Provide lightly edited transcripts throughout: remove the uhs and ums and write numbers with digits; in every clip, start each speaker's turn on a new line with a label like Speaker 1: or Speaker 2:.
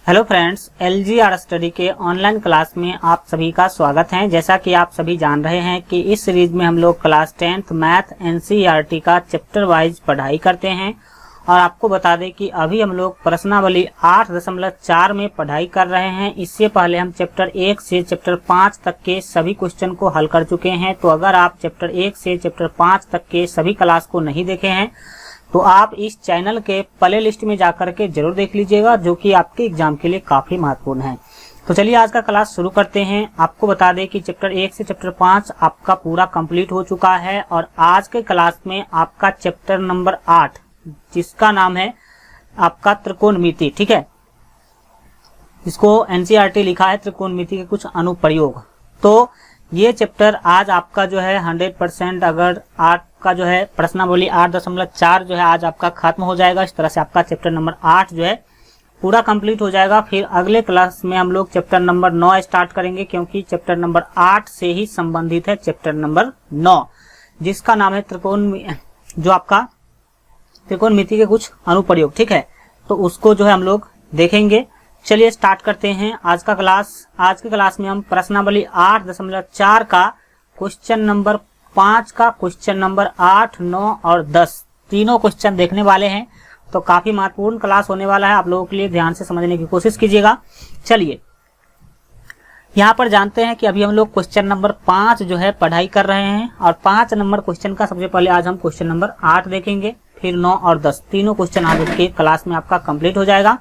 Speaker 1: Hello friends, LGR study के online class में आप सभी का स्वागत है। जैसा कि आप सभी जान रहे हैं कि इस सीरीज में हम लोग क्लास 10th मैथ NCERT का चैप्टर वाइज पढ़ाई करते हैं और आपको बता दें कि अभी हम लोग प्रश्नावली 8.4 में पढ़ाई कर रहे हैं। इससे पहले हम चैप्टर 1 से चैप्टर 5 तक के सभी क्वेश्चन को हल कर चुके हैं। तो अगर आप चैप्टर 1 से चैप्टर 5 तक के सभी क्लास को नहीं देखे हैं तो आप इस चैनल के प्ले लिस्ट में जाकर के जरूर देख लीजिएगा, जो कि आपके एग्जाम के लिए काफी महत्वपूर्ण है। तो चलिए आज का क्लास शुरू करते हैं। आपको बता दें कि चैप्टर 1 से चैप्टर 5 आपका पूरा कंप्लीट हो चुका है और आज के क्लास में आपका चैप्टर नंबर 8 जिसका नाम है आपका त्रिकोणमिति, ठीक है, इसको NCERT लिखा है त्रिकोणमिति के कुछ अनुप्रयोग। तो ये चैप्टर आज आपका जो है 100% अगर आपका जो है प्रश्नावली 8.4 जो है आज आपका खत्म हो जाएगा। इस तरह से आपका चैप्टर नंबर 8 जो है पूरा कंप्लीट हो जाएगा। फिर अगले क्लास में हम लोग चैप्टर नंबर 9 स्टार्ट करेंगे, क्योंकि चैप्टर नंबर 8 से ही संबंधित है चैप्टर नंबर 9 जिसका नाम है जो आपका त्रिकोणमिति के कुछ अनुप्रयोग, ठीक है। तो उसको जो है हम लोग देखेंगे। चलिए स्टार्ट करते हैं आज का क्लास। आज के क्लास में हम प्रश्नावली 8.4 का क्वेश्चन नंबर 5 का क्वेश्चन नंबर 8, 9 और 10 तीनों क्वेश्चन देखने वाले हैं। तो काफी महत्वपूर्ण क्लास होने वाला है, आप लोगों के लिए ध्यान से समझने की कोशिश कीजिएगा। चलिए यहाँ पर जानते हैं कि अभी हम लोग क्वेश्चन नंबर 5 जो है पढ़ाई कर रहे हैं और 5 नंबर क्वेश्चन का सबसे पहले आज हम क्वेश्चन नंबर 8 देखेंगे, फिर 9 और 10 तीनों क्वेश्चन आज के क्लास में आपका कंप्लीट हो जाएगा।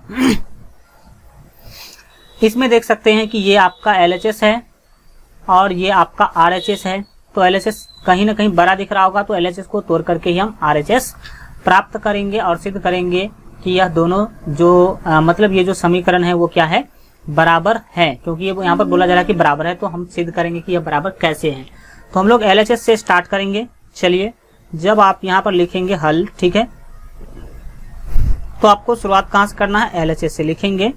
Speaker 1: इसमें देख सकते हैं कि ये आपका LHS है और ये आपका RHS है। तो LHS कहीं ना कहीं बड़ा दिख रहा होगा, तो LHS को तोड़ करके ही हम RHS प्राप्त करेंगे और सिद्ध करेंगे कि यह दोनों जो मतलब ये जो समीकरण है वो क्या है, बराबर है। क्योंकि ये यहाँ पर बोला जा रहा है कि बराबर है, तो हम सिद्ध करेंगे कि यह बराबर कैसे है। तो हम लोग LHS से स्टार्ट करेंगे। चलिए जब आप यहाँ पर लिखेंगे हल, ठीक है, तो आपको शुरुआत कहाँ से करना है, LHS से लिखेंगे,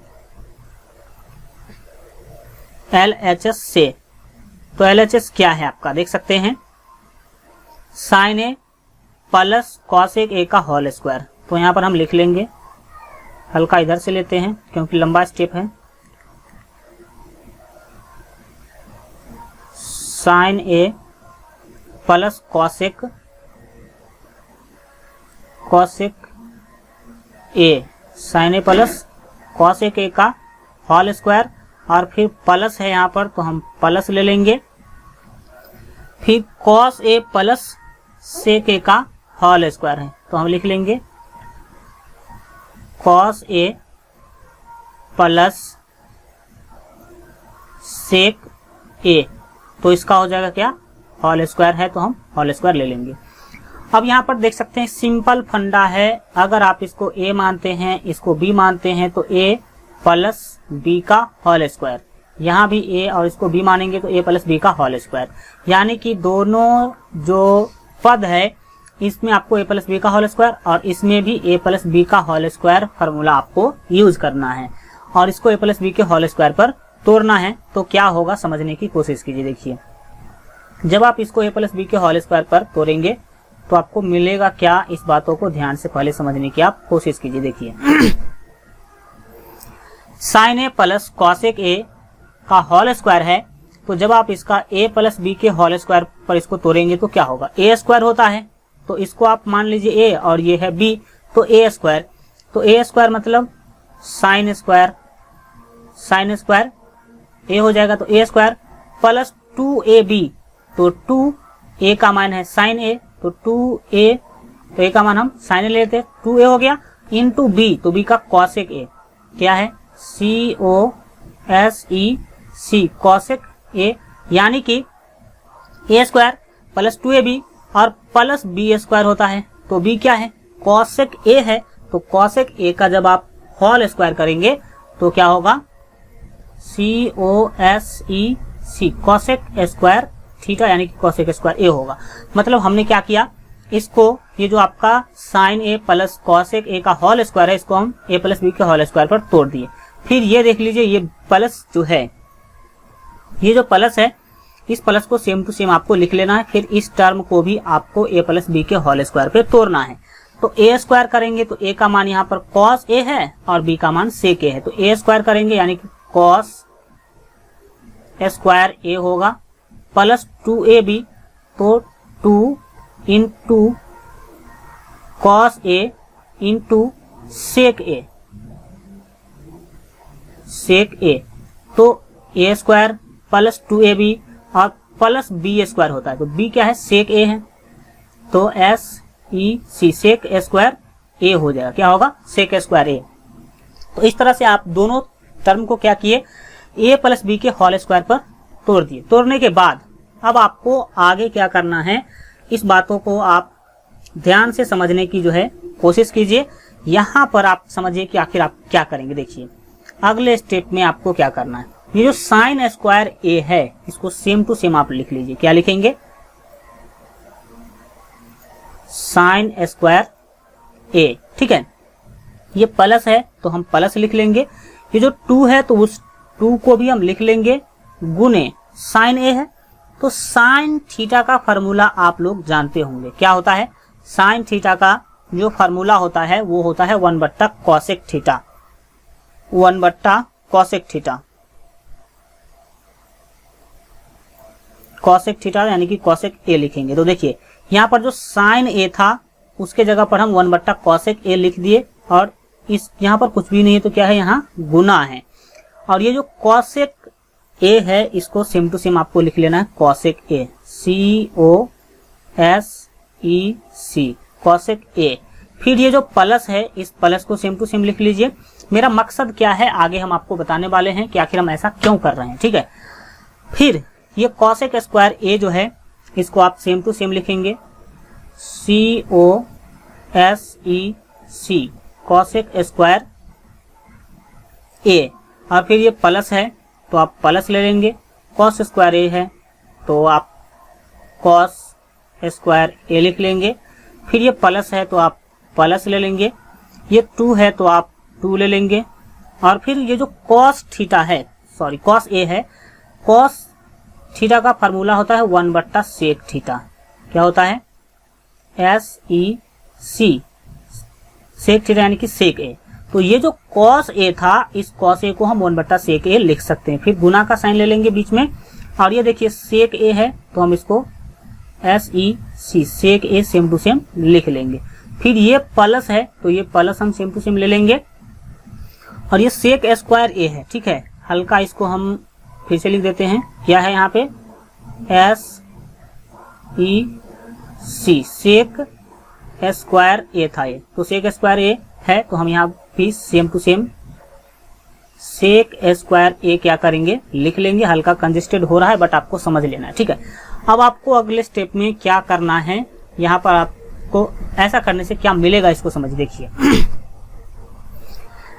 Speaker 1: LHS से। तो LHS क्या है आपका देख सकते हैं, sine A plus cosec A का होल स्क्वायर। तो यहाँ पर हम लिख लेंगे, हल्का इधर से लेते हैं क्योंकि लंबा स्टेप है। Sine A plus cosec A, sine A plus cosec A का होल स्क्वायर और फिर प्लस है यहाँ पर, तो हम प्लस ले लेंगे। फिर कॉस ए प्लस सेक ए का होल स्क्वायर है, तो हम लिख लेंगे कॉस ए प्लस सेक ए। तो इसका हो जाएगा क्या, होल स्क्वायर है, तो हम होल स्क्वायर ले लेंगे। अब यहाँ पर देख सकते हैं सिंपल फंडा है, अगर आप इसको a मानते हैं इसको b मानते हैं तो a प्लस b का होल स्क्वायर, यहाँ भी a और इसको b मानेंगे तो a प्लस b का होल स्क्वायर। यानी कि दोनों जो पद है इसमें आपको a प्लस b का होल स्क्वायर और इसमें भी a प्लस b का होल स्क्वायर फार्मूला आपको यूज करना है और इसको a प्लस b के होल स्क्वायर पर तोड़ना है। तो क्या होगा समझने की कोशिश कीजिए। देखिए जब आप इसको a प्लस b के होल स्क्वायर पर तोड़ेंगे तो आपको मिलेगा क्या, इस बातों को ध्यान से पहले समझने की आप कोशिश कीजिए। देखिए sine A plus cosec A का होल स्क्वायर है, तो जब आप इसका a प्लस b के होल स्क्वायर पर इसको तोड़ेंगे तो क्या होगा, a स्क्वायर होता है, तो इसको आप मान लीजिए a और ये है b, तो a स्क्वायर, तो a स्क्वायर मतलब साइन स्क्वायर a हो जाएगा, तो a स्क्वायर प्लस 2ab, तो 2a का मान है साइन a, तो 2a, तो a का मान हम साइन a लेते हैं, 2a हो गया इंटू b, तो b का कॉसेक a क्या है, COSEC कॉसेक a, यानी कि a स्क्वायर प्लस 2ab और प्लस b स्क्वायर होता है, तो b क्या है, कॉसेक a है, तो कॉसेक a का जब आप होल स्क्वायर करेंगे तो क्या होगा, COSEC कॉसेक स्क्वायर थीटा, यानी कि कॉसेक स्क्वायर a होगा। मतलब हमने क्या किया, इसको ये जो आपका sine a plus cosec a का होल स्क्वायर है इसको हम a प्लस b के होल स्क्वायर पर तोड़ दिए। फिर ये देख लीजिए ये प्लस जो है, ये जो प्लस है इस प्लस को सेम टू सेम आपको लिख लेना है। फिर इस टर्म को भी आपको a प्लस b के होल स्क्वायर पे तोड़ना है। तो ए स्क्वायर करेंगे तो ए का मान यहाँ पर कॉस ए है और बी का मान सेक ए है, तो ए स्क्वायर करेंगे यानी कि कॉस स्क्वायर ए होगा प्लस 2ab, तो 2 into cos A into sec ए, तो ए स्क्वायर प्लस 2ab और प्लस बी स्क्वायर होता है, तो बी क्या है सेक ए है, तो SEC सेक स्क्वायर ए हो जाएगा, क्या होगा सेक स्क्वायर ए। तो इस तरह से आप दोनों टर्म को क्या किए, ए प्लस बी के होल स्क्वायर पर तोड़ दिए। तोड़ने के बाद अब आपको आगे क्या करना है, इस बातों को आप ध्यान से समझने की जो है कोशिश कीजिए। यहाँ पर आप समझिए कि आखिर आप क्या करेंगे। देखिए अगले स्टेप में आपको क्या करना है, ये जो साइन स्क्वायर ए है इसको सेम टू सेम आप लिख लीजिए। क्या लिखेंगे, साइन स्क्वायर ए, ठीक है। ये प्लस है तो हम प्लस लिख लेंगे, ये जो 2 है तो उस 2 को भी हम लिख लेंगे गुने साइन ए है। तो साइन थीटा का फॉर्मूला आप लोग जानते होंगे, क्या होता है साइन थीटा का जो फॉर्मूला होता है वो होता है 1/cosec theta, 1/cosec theta, cosec theta यानी कि cosec ए लिखेंगे। तो देखिए यहाँ पर जो साइन ए था उसके जगह पर हम 1/cosec ए लिख दिए और इस यहाँ पर कुछ भी नहीं है तो क्या है यहाँ गुना है। और ये जो cosec ए है इसको सेम टू सेम आपको लिख लेना है cosec ए, COSEC, cosec ए। फिर ये जो प्लस है इस प्लस को सेम टू सेम लिख लीजिए। मेरा मकसद क्या है आगे हम आपको बताने वाले हैं कि आखिर हम ऐसा क्यों कर रहे हैं, ठीक है। फिर ये cosec स्क्वायर ए जो है इसको आप सेम टू सेम लिखेंगे COSEC, cosec स्क्वायर ए। और फिर ये प्लस है तो आप प्लस ले लेंगे, cos स्क्वायर ए है तो आप cos स्क्वायर ए लिख लेंगे। फिर ये प्लस है तो आप प्लस ले लेंगे, ये 2 है तो आप 2 ले लेंगे। और फिर ये जो cos थीटा है, सॉरी cos ए है, cos थीटा का फार्मूला होता है 1/sec थीटा, क्या होता है SEC, सेक थीटा यानी कि सेक ए। तो ये जो cos ए था इस cos ए को हम 1/sec ए लिख सकते हैं। फिर गुना का साइन ले लेंगे बीच में और ये देखिए सेक ए है तो हम इसको SEC, sec A same to same लिख लेंगे। फिर ये प्लस है तो ये प्लस हम सेम टू सेम ले लेंगे और ये सेक स्क्वायर ए है, ठीक है। हल्का इसको हम फिर से लिख देते हैं, क्या है यहाँ पे SEC, सेक स्क्वायर ए था ये, तो सेक स्क्वायर ए है तो हम यहाँ भी same to same sec square A क्या करेंगे लिख लेंगे। हल्का कंजेस्टेड हो रहा है बट आपको समझ लेना है, ठीक है। अब आपको अगले स्टेप में क्या करना है, यहाँ पर आपको ऐसा करने से क्या मिलेगा इसको समझ देखिए।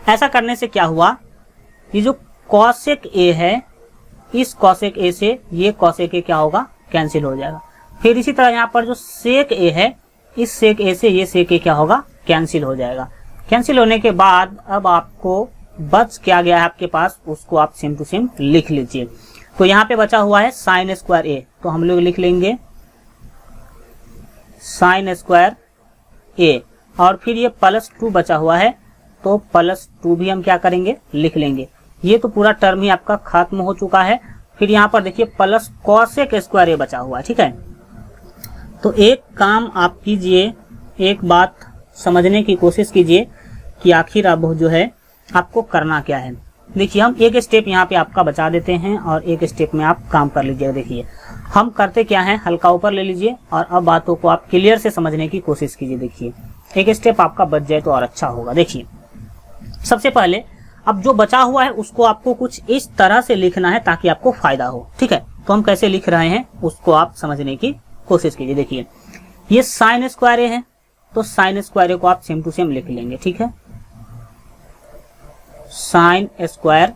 Speaker 1: ऐसा करने से क्या हुआ, ये जो cosec ए है इस cosec ए से ये cosec ए क्या होगा कैंसिल हो जाएगा। फिर इसी तरह यहाँ पर जो sec ए है इस sec ए से ये sec ए क्या होगा कैंसिल हो जाएगा। कैंसिल होने के बाद अब आपको बच क्या गया है आपके पास उसको आप सेम टू सेम लिख लीजिए। तो यहाँ पे बचा हुआ है साइन स्क्वायर ए, तो हम लोग लिख लेंगे साइन स्क्वायर ए। और फिर ये +2 बचा हुआ है तो +2 भी हम क्या करेंगे लिख लेंगे। ये तो पूरा टर्म ही आपका खत्म हो चुका है। फिर यहाँ पर देखिए प्लस cosec स्क्वायर ए बचा हुआ है, ठीक है। तो एक काम आप कीजिए, एक बात समझने की कोशिश कीजिए कि आखिर अब जो है आपको करना क्या है। देखिए हम एक स्टेप यहाँ पे आपका बचा देते हैं और एक स्टेप में आप काम कर लीजिए। देखिए हम करते क्या है, हल्का ऊपर ले लीजिए और अब बातों को आप क्लियर से समझने की कोशिश कीजिए। देखिए एक स्टेप आपका बच जाए तो और अच्छा होगा। देखिए सबसे पहले अब जो बचा हुआ है उसको आपको कुछ इस तरह से लिखना है ताकि आपको फायदा हो, ठीक है। तो हम कैसे लिख रहे हैं उसको आप समझने की कोशिश कीजिए। देखिए ये साइन स्क्वायर ए है तो साइन स्क्वायर ए को आप सेम टू सेम लिख लेंगे, ठीक है, साइन स्क्वायर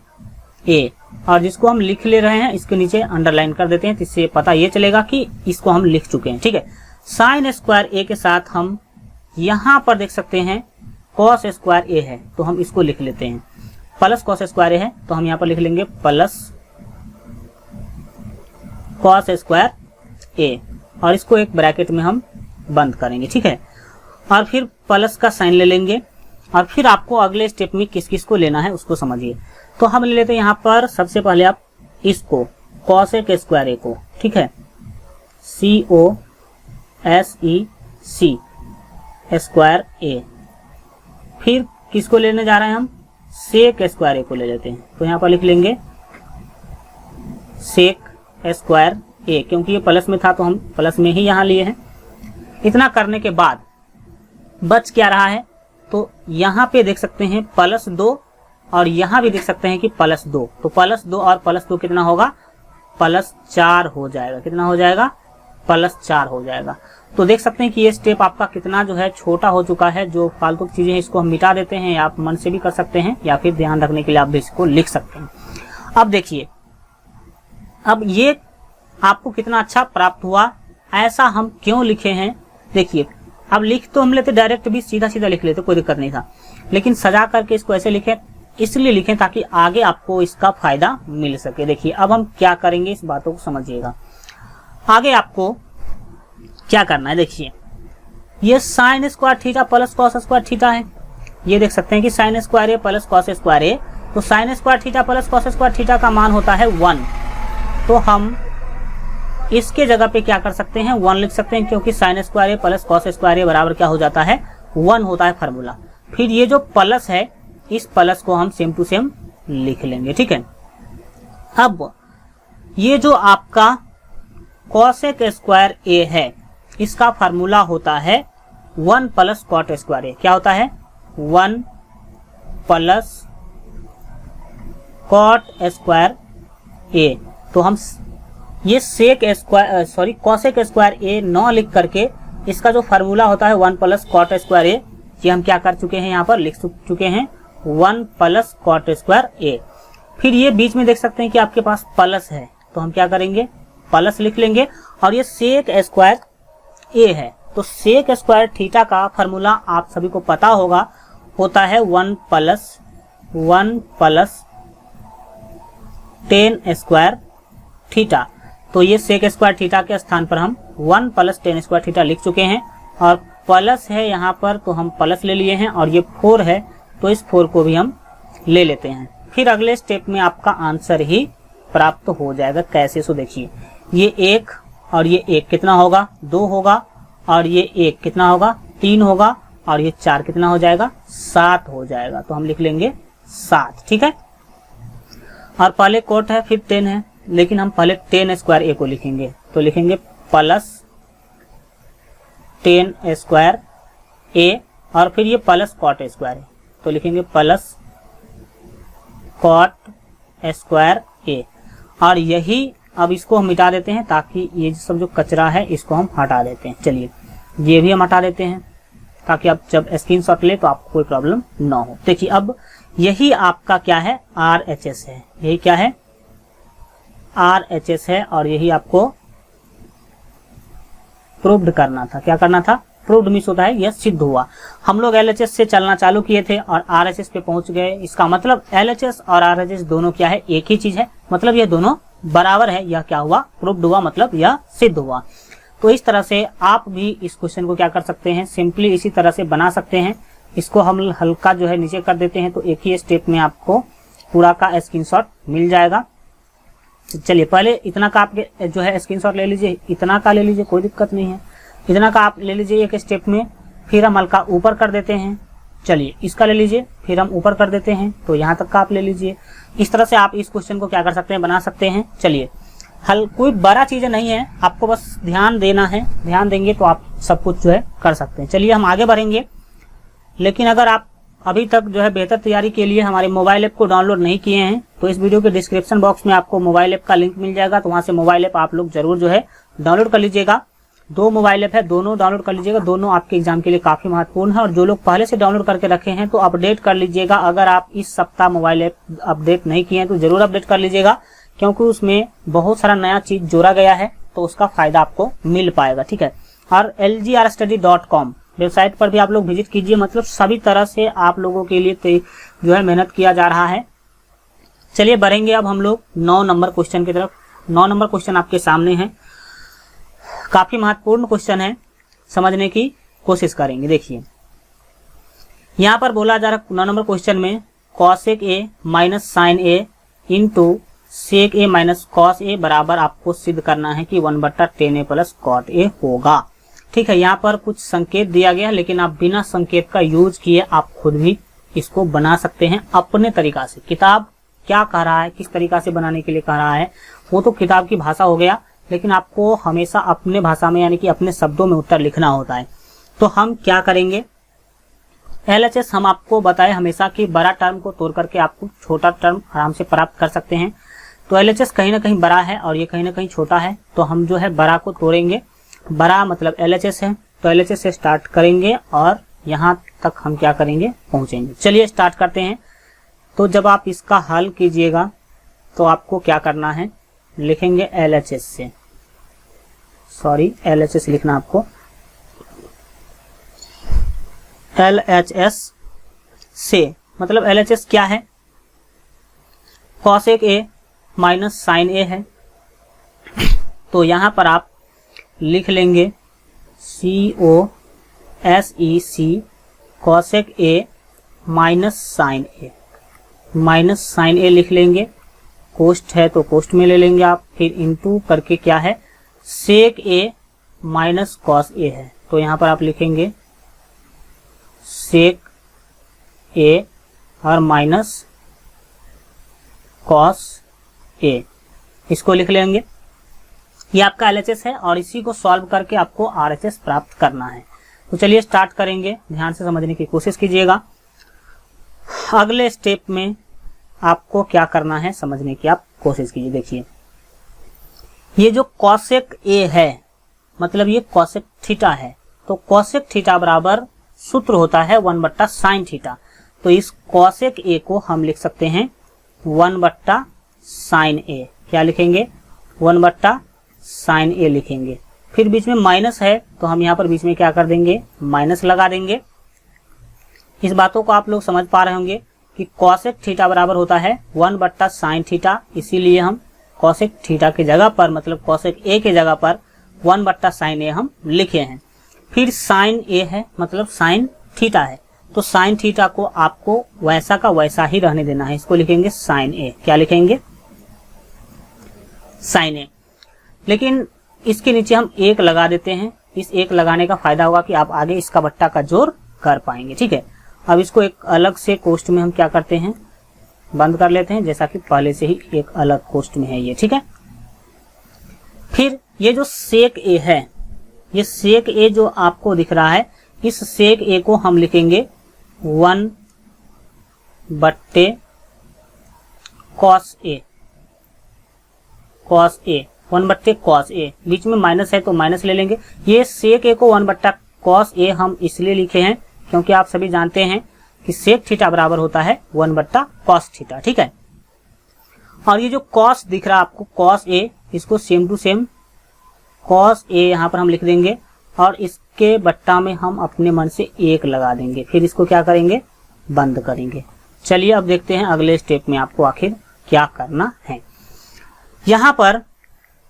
Speaker 1: ए। और जिसको हम लिख ले रहे हैं इसके नीचे अंडरलाइन कर देते हैं, इससे पता ये चलेगा कि इसको हम लिख चुके हैं, ठीक है। साइन स्क्वायर ए के साथ हम यहाँ पर देख सकते हैं कॉस स्क्वायर ए है तो हम इसको लिख लेते हैं, प्लस कॉस स्क्वायर ए है तो हम यहाँ पर लिख लेंगे प्लस कॉस स्क्वायर ए और इसको एक ब्रैकेट में हम बंद करेंगे, ठीक है। और फिर प्लस का साइन ले लेंगे और फिर आपको अगले स्टेप में किस किस को लेना है उसको समझिए। तो हम ले लेते हैं यहाँ पर सबसे पहले आप इसको कॉसेक स्क्वायर ए को, ठीक है, COSEC स्क्वायर ए। फिर किसको लेने जा रहे हैं हम, सेक स्क्वायर ए को ले लेते हैं। तो यहाँ पर लिख लेंगे सेक स्क्वायर ए, क्योंकि ये प्लस में था तो हम प्लस में ही यहाँ लिए हैं। इतना करने के बाद बच क्या रहा है, तो यहाँ पे देख सकते हैं +2 और यहाँ भी देख सकते हैं कि +2। तो +2 और +2 कितना होगा, +4 हो जाएगा। कितना हो जाएगा, +4 हो जाएगा। तो देख सकते हैं कि ये स्टेप आपका कितना जो है छोटा हो चुका है। जो फालतू चीजें हैं इसको हम मिटा देते हैं, या आप मन से भी कर सकते हैं या फिर ध्यान रखने के लिए आप भी इसको लिख सकते हैं। अब देखिए, अब ये आपको कितना अच्छा प्राप्त हुआ। ऐसा हम क्यों लिखे हैं, देखिए अब लिख तो हम लेते डायरेक्ट भी सीधा सीधा लिख लेते, कोई दिक्कत नहीं था, लेकिन सजा करके इसको ऐसे लिखे, इसलिए लिखें ताकि आगे आपको इसका फायदा मिल सके। देखिए अब हम क्या करेंगे, इस बातों को समझिएगा। आगे आपको क्या करना है, देखिए ये sign square theta plus cos square theta है। ये देख सकते हैं कि साइन स्क्वायर ए प्लस कॉस स्क्वायर ए, तो sign square theta plus cos square theta का मान होता है 1। तो हम इसके जगह पे क्या कर सकते हैं, 1 लिख सकते हैं, क्योंकि साइन स्क्वायर ए प्लस कॉस स्क्वायर ए बराबर क्या हो जाता है, 1 होता है फार्मूला। फिर ये जो प्लस है, इस प्लस को हम सेम टू सेम लिख लेंगे, ठीक है। अब ये जो आपका कॉसेक स्क्वायर ए है, इसका फार्मूला होता है 1 प्लस कॉट स्क्वायर ए। क्या होता है, 1 प्लस कॉट स्क्वायर ए। तो हम ये सेक स्क्वायर कॉसेक स्क्वायर ए 9 लिख करके इसका जो फार्मूला होता है 1 प्लस कॉट स्क्वायर ए, ये हम क्या कर चुके हैं, यहाँ पर लिख चुके हैं 1 प्लस कॉट स्क्वायर ए। फिर ये बीच में देख सकते हैं कि आपके पास प्लस है, तो हम क्या करेंगे, प्लस लिख लेंगे। और ये सेक स्क्वायर ए है, तो सेक स्क्वायर थीटा का फार्मूला आप सभी को पता होगा, होता है 1 प्लस 10 स्क्वायर थीटा। तो ये सेक स्क्वायर थीटा के स्थान पर हम 1 प्लस 10 स्क्वायर थीटा लिख चुके हैं, और प्लस है यहाँ पर तो हम प्लस ले लिए हैं, और ये 4 है तो इस 4 को भी हम ले लेते हैं। फिर अगले स्टेप में आपका आंसर ही प्राप्त हो जाएगा। कैसे, सो देखिए ये 1 और ये 1 कितना होगा, 2 होगा, और ये 1 कितना होगा, 3 होगा, और ये 4 कितना हो जाएगा, 7 हो जाएगा। तो हम लिख लेंगे 7, ठीक है। और पहले कोट है फिर 10 है, लेकिन हम पहले 10 स्क्वायर ए को लिखेंगे, तो लिखेंगे प्लस 10 स्क्वायर ए, और फिर ये प्लस कॉट स्क्वायर है, तो लिखेंगे प्लस कॉट स्क्वायर ए। और यही अब इसको हम मिटा देते हैं, ताकि ये सब जो कचरा है इसको हम हटा देते हैं। चलिए ये भी हम हटा देते हैं, ताकि आप जब स्क्रीनशॉट ले तो आपको कोई प्रॉब्लम ना हो। देखिए अब यही आपका क्या है, RHS है, यही क्या है, RHS है, और यही आपको प्रूव्ड करना था। क्या करना था, प्रूव्ड मिस होता है, यह सिद्ध हुआ। हम लोग LHS से चलना चालू किए थे और RHS पे पहुंच गए। इसका मतलब LHS और RHS दोनों क्या है, एक ही चीज है, मतलब ये दोनों बराबर है। यह क्या हुआ, प्रूव्ड हुआ, मतलब यह सिद्ध हुआ। तो इस तरह से आप भी इस क्वेश्चन को क्या कर सकते हैं, सिंपली इसी तरह से बना सकते हैं। इसको हम हल्का जो है नीचे कर देते हैं, तो एक ही स्टेप में आपको पूरा का स्क्रीनशॉट मिल जाएगा। चलिए पहले इतना का आप जो है स्क्रीनशॉट ले लीजिए, इतना का ले लीजिए, कोई दिक्कत नहीं है। इतना का आप ले लीजिए एक स्टेप में, फिर हम हल्का ऊपर कर देते हैं। चलिए इसका ले लीजिए, फिर हम ऊपर कर देते हैं, तो यहाँ तक का आप ले लीजिए। इस तरह से आप इस क्वेश्चन को क्या कर सकते हैं, बना सकते हैं। चलिए कोई बड़ा चीज नहीं है, आपको बस ध्यान देना है, ध्यान देंगे तो आप सब कुछ जो है कर सकते हैं। चलिए हम आगे बढ़ेंगे, लेकिन अगर आप अभी तक जो है बेहतर तैयारी के लिए हमारे मोबाइल ऐप को डाउनलोड नहीं किए हैं, तो इस वीडियो के डिस्क्रिप्शन बॉक्स में आपको मोबाइल ऐप का लिंक मिल जाएगा, तो वहां से मोबाइल ऐप आप लोग जरूर जो है डाउनलोड कर लीजिएगा। 2 मोबाइल ऐप है, दोनों डाउनलोड कर लीजिएगा, दोनों आपके एग्जाम के लिए काफी महत्वपूर्ण है। और जो लोग पहले से डाउनलोड करके रखे हैं तो अपडेट कर लीजिएगा। अगर आप इस सप्ताह मोबाइल ऐप अपडेट नहीं किए हैं तो जरूर अपडेट कर लीजिएगा, क्योंकि उसमें बहुत सारा नया चीज जोड़ा गया है, तो उसका फायदा आपको मिल पाएगा, ठीक है। और lgrstudy.com वेबसाइट पर भी आप लोग विजिट कीजिए, मतलब सभी तरह से आप लोगों के लिए जो है मेहनत किया जा रहा है। चलिए बढ़ेंगे अब हम लोग 9 नंबर क्वेश्चन की तरफ। 9 नंबर क्वेश्चन आपके सामने है, काफी महत्वपूर्ण क्वेश्चन है समझने की कोशिश करेंगे। देखिए यहाँ पर बोला जा रहा 9 नंबर क्वेश्चन में cosec A minus sine A into sec A minus cos A बराबर आपको सिद्ध करना है कि 1/10 ए प्लस कॉट ए होगा। ठीक है, यहाँ पर कुछ संकेत दिया गया, लेकिन आप बिना संकेत का यूज किए आप खुद भी इसको बना सकते हैं अपने तरीका से। किताब क्या कह रहा है, किस तरीका से बनाने के लिए कह रहा है, वो तो किताब की भाषा हो गया, लेकिन आपको हमेशा अपने भाषा में यानी कि अपने शब्दों में उत्तर लिखना होता है। तो हम क्या करेंगे, LHS हम आपको बताए हमेशा कि बड़ा टर्म को तोड़ करके आपको छोटा टर्म आराम से प्राप्त कर सकते हैं। तो LHS कहीं ना कहीं बड़ा है और ये कहीं ना कहीं छोटा है, तो हम जो है बड़ा को तोड़ेंगे। बड़ा मतलब LHS है, तो LHS से स्टार्ट करेंगे और यहाँ तक हम क्या करेंगे, पहुंचेंगे। चलिए स्टार्ट करते हैं। तो जब आप इसका हल कीजिएगा तो आपको क्या करना है, लिखेंगे LHS से, सॉरी LHS लिखना आपको, LHS से मतलब LHS क्या है, cosec A minus sine A है। तो यहां पर आप लिख लेंगे COSEC cosec A minus sine A, minus sine A लिख लेंगे, कोष्ठ है तो कोष्ठ में ले लेंगे आप, फिर इंटू करके क्या है सेक ए माइनस कॉस ए है। तो यहां पर आप लिखेंगे सेक ए और माइनस कॉस ए, इसको लिख लेंगे। ये आपका LHS है और इसी को सॉल्व करके आपको RHS प्राप्त करना है। तो चलिए स्टार्ट करेंगे, ध्यान से समझने की कोशिश कीजिएगा। अगले स्टेप में आपको क्या करना है समझने की आप कोशिश कीजिए। देखिए ये जो कॉसेक ए है मतलब ये कॉसेक थीटा है, तो कॉसेक थीटा बराबर सूत्र होता है 1/sin थीटा। तो इस कॉसेक ए को हम लिख सकते हैं 1/sin ए। क्या लिखेंगे, 1/sin ए लिखेंगे। फिर बीच में माइनस है तो हम यहाँ पर बीच में क्या कर देंगे, माइनस लगा देंगे। इस बातों को आप लोग समझ पा रहे होंगे कि कॉसेक थीटा बराबर होता है 1/sin थीटा, इसीलिए हम कॉसेक थीटा की जगह पर मतलब कॉसेक ए के जगह पर 1/sin ए हम लिखे हैं। फिर साइन ए है मतलब साइन थीटा है, तो साइन थीटा को आपको वैसा का वैसा ही रहने देना है, इसको लिखेंगे साइन ए। क्या लिखेंगे, साइन ए। लेकिन इसके नीचे हम 1 लगा देते हैं। इस 1 लगाने का फायदा होगा कि आप आगे इसका बट्टा का जोड़ कर पाएंगे। ठीक है, अब इसको एक अलग से कोष्ठ में हम क्या करते हैं, बंद कर लेते हैं, जैसा कि पहले से ही एक अलग कोष्ठ में है ये। ठीक है, फिर ये जो सेक ए है, ये सेक ए जो आपको दिख रहा है, इस सेक ए को हम लिखेंगे 1/cos ए, cos ए, 1/cos ए। बीच में माइनस है तो माइनस ले लेंगे। ये सेक ए को 1/cos ए हम इसलिए लिखे हैं क्योंकि आप सभी जानते हैं कि सेक थीटा बराबर होता है 1/cos थीटा। ठीक है, और ये जो cos दिख रहा है आपको cos ए, इसको सेम टू सेम cos ए यहाँ पर हम लिख देंगे और इसके बट्टा में हम अपने मन से 1 लगा देंगे। फिर इसको क्या करेंगे, बंद करेंगे। चलिए अब देखते हैं अगले स्टेप में आपको आखिर क्या करना है। यहाँ पर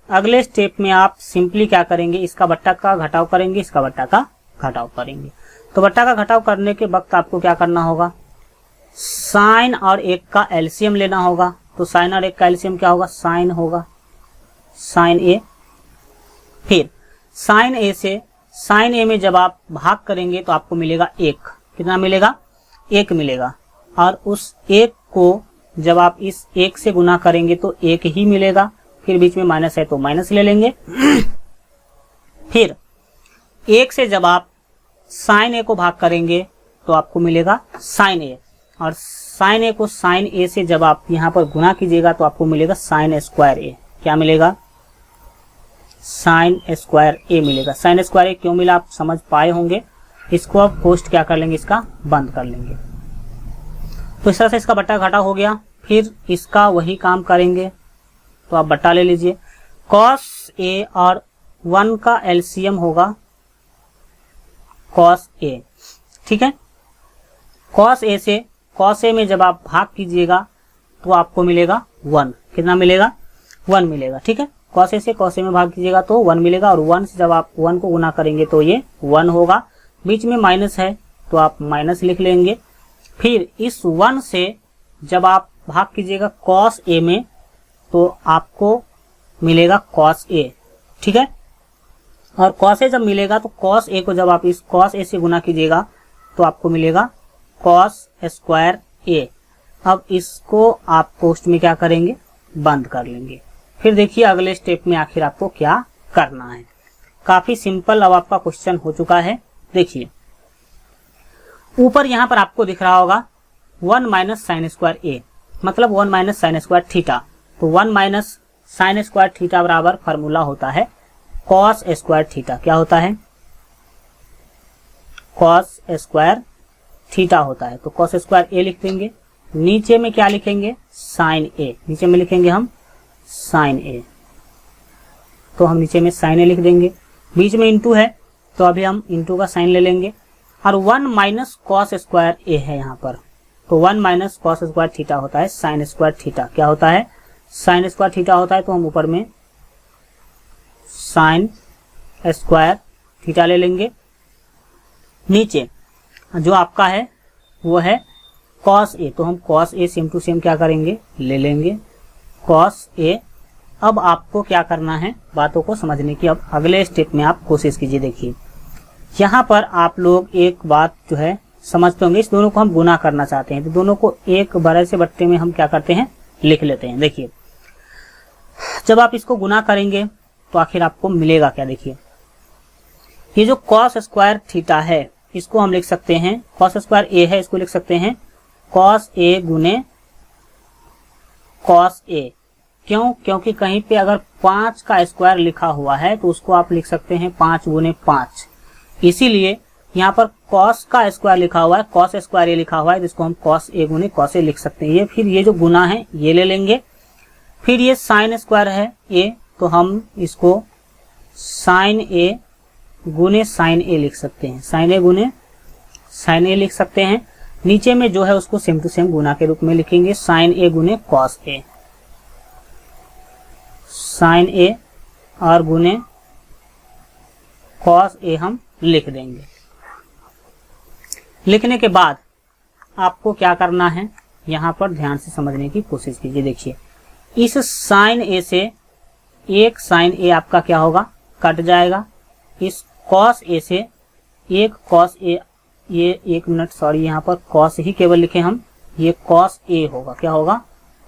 Speaker 1: अगले स्टेप में आप सिंपली क्या करेंगे, इसका बट्टा का घटाव करेंगे, इसका बट्टा का घटाव करेंगे। तो बट्टा का घटाव करने के वक्त आपको क्या करना होगा, साइन और 1 का एलसीएम लेना होगा। तो साइन और 1 का एलसीएम क्या होगा, साइन होगा, साइन ए। फिर साइन ए से साइन ए में जब आप भाग करेंगे तो आपको मिलेगा 1। कितना मिलेगा, 1 मिलेगा। और उस 1 को जब आप इस 1 से गुना करेंगे तो 1 ही मिलेगा। फिर बीच में माइनस है तो माइनस ले लेंगे। फिर 1 से जब आप साइन ए को भाग करेंगे तो आपको मिलेगा साइन ए, और साइन ए को साइन ए से जब आप यहाँ पर गुना कीजिएगा तो आपको मिलेगा साइन स्क्वायर ए। क्या मिलेगा, साइन स्क्वायर ए मिलेगा। साइन स्क्वायर ए क्यों मिला आप समझ पाए होंगे। इसको आप कोष्ठ क्या कर लेंगे, इसका बंद कर लेंगे। तो इस तरह से इसका बट्टा घटा हो गया। फिर इसका वही काम करेंगे, तो आप बट्टा ले लीजिए। cos ए और 1 का एलसीएम होगा cos ए। ठीक है, cos ए से cos ए में जब आप भाग कीजिएगा तो आपको मिलेगा 1। कितना मिलेगा, 1 मिलेगा। ठीक है, cos ए से cos ए में भाग कीजिएगा तो 1 मिलेगा, और 1 से जब आप 1 को गुना करेंगे तो ये 1 होगा। बीच में माइनस है तो आप माइनस लिख लेंगे। फिर इस 1 से जब आप भाग कीजिएगा cos a में तो आपको मिलेगा cos a, ठीक है। और cos a जब मिलेगा तो cos a को जब आप इस cos a से गुना कीजिएगा तो आपको मिलेगा cos स्क्वायर a। अब इसको आप पोस्ट में क्या करेंगे, बंद कर लेंगे। फिर देखिए अगले स्टेप में आखिर आपको क्या करना है। काफी सिंपल अब आपका क्वेश्चन हो चुका है। देखिए ऊपर यहां पर आपको दिख रहा होगा 1 माइनस साइन स्क्वायर a, मतलब 1 माइनस साइन स्क्वायर थीटा। तो 1 माइनस साइन स्क्वायर थीटा बराबर फॉर्मूला होता है कॉस स्क्वायर थीटा। क्या होता है, कॉस स्क्वायर थीटा होता है। तो कॉस स्क्वायर a लिख देंगे, नीचे में क्या लिखेंगे, साइन a, नीचे में लिखेंगे हम साइन a। तो हम नीचे में साइन a लिख देंगे, बीच में इंटू है तो अभी हम इंटू का साइन ले लेंगे। और 1 माइनस कॉस स्क्वायर a है यहाँ पर, तो 1 माइनस कॉस स्क्वायर थीटा होता है साइन स्क्वायर थीटा। क्या होता है, साइन स्क्वायर थीटा होता है। तो हम ऊपर में साइन स्क्वायर थीटा ले लेंगे, नीचे जो आपका है वो है कॉस ए, तो हम cos A same to same क्या करेंगे, ले लेंगे कॉस ए। अब आपको क्या करना है, बातों को समझने की अब अगले स्टेप में आप कोशिश कीजिए। देखिए यहाँ पर आप लोग एक बात जो है समझते होंगे, इस दोनों को हम गुना करना चाहते हैं तो दोनों को एक बड़े से बट्टे में हम क्या करते हैं, लिख लेते हैं। देखिए जब आप इसको गुना करेंगे तो आखिर आपको मिलेगा क्या। देखिए ये जो कॉस स्क्वायर थीटा है इसको हम लिख सकते हैं, कॉस स्क्वायर ए है इसको लिख सकते हैं कॉस ए गुने कॉस ए। क्यों, क्योंकि कहीं पे अगर 5 का स्क्वायर लिखा हुआ है तो उसको आप लिख सकते हैं 5 गुने 5, इसीलिए यहाँ पर कॉस का स्क्वायर लिखा हुआ है, कॉस स्क्वायर ए लिखा हुआ है जिसको हम कॉस ए गुने कॉस ए लिख सकते हैं। ये फिर ये जो गुना है ये ले लेंगे, फिर ये साइन स्क्वायर है ए तो हम इसको साइन ए गुने साइन ए लिख सकते हैं, साइन ए गुने साइन ए लिख सकते हैं। नीचे में जो है उसको सेम टू सेम गुना के रूप में लिखेंगे, साइन ए गुने कॉस ए, साइन ए और गुने कॉस ए हम लिख देंगे। लिखने के बाद आपको क्या करना है, यहां पर ध्यान से समझने की कोशिश कीजिए। देखिए इस साइन ए से एक साइन ए आपका क्या होगा, कट जाएगा। इस कॉस ए से एक कॉस ए, ये एक मिनट सॉरी यहाँ पर कॉस ही केवल लिखे हम, ये कॉस ए होगा। क्या होगा,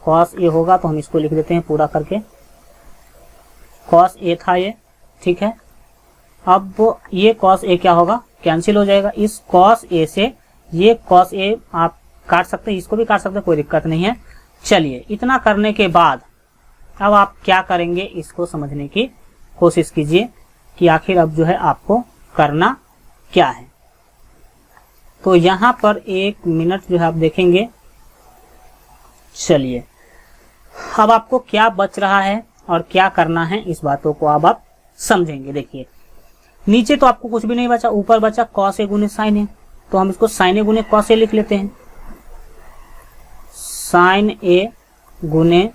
Speaker 1: कॉस ए होगा। तो हम इसको लिख देते हैं पूरा करके, कॉस ए था ये, ठीक है। अब ये कॉस ए क्या होगा, कैंसिल हो जाएगा। इस कॉस ए से ये कॉस ए आप काट सकते हैं, इसको भी काट सकते हैं, कोई दिक्कत नहीं है। चलिए इतना करने के बाद अब आप क्या करेंगे, इसको समझने की कोशिश कीजिए कि आखिर अब जो है आपको करना क्या है। तो यहां पर एक मिनट जो है आप देखेंगे। चलिए अब आपको क्या बच रहा है और क्या करना है इस बातों को अब आप समझेंगे। देखिए नीचे तो आपको कुछ भी नहीं बचा, ऊपर बचा कॉस ए गुने साइन ए, तो हम इसको साइन ए गुने कॉस ए लिख लेते हैं, साइन ए गुने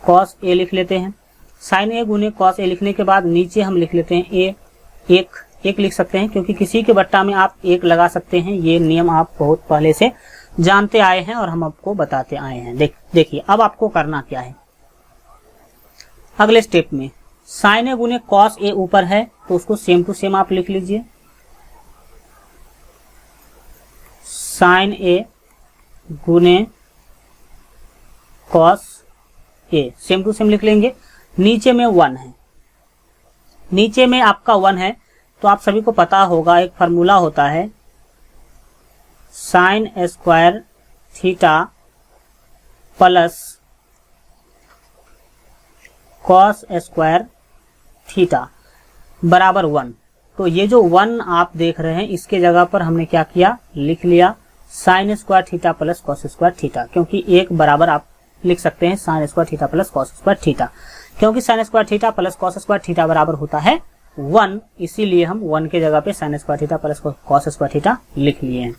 Speaker 1: कॉस ए लिख लेते हैं। साइन ए गुने कॉस ए लिखने के बाद नीचे हम लिख लेते हैं ए, एक लिख सकते हैं क्योंकि किसी के बट्टा में आप एक लगा सकते हैं। ये नियम आप बहुत पहले से जानते आए हैं और हम आपको बताते आए हैं। देखिए अब आपको करना क्या है, अगले स्टेप में साइन ए गुने कॉस ए ऊपर है तो उसको सेम टू सेम आप लिख लीजिए, साइन ए गुने cos A same to same लिख लेंगे। नीचे में 1 है, नीचे में आपका 1 है तो आप सभी को पता होगा एक फार्मूला होता है sign square theta plus cos square theta बराबर 1। तो ये जो 1 आप देख रहे हैं इसके जगह पर हमने क्या किया, लिख लिया sine square theta plus cos square theta, क्योंकि एक बराबर आप लिख सकते हैं sine square theta plus cos square theta, क्योंकि sine square theta plus cos square theta बराबर होता है 1, इसीलिए हम 1 के जगह पे sign square theta plus cos square theta लिख लिए हैं।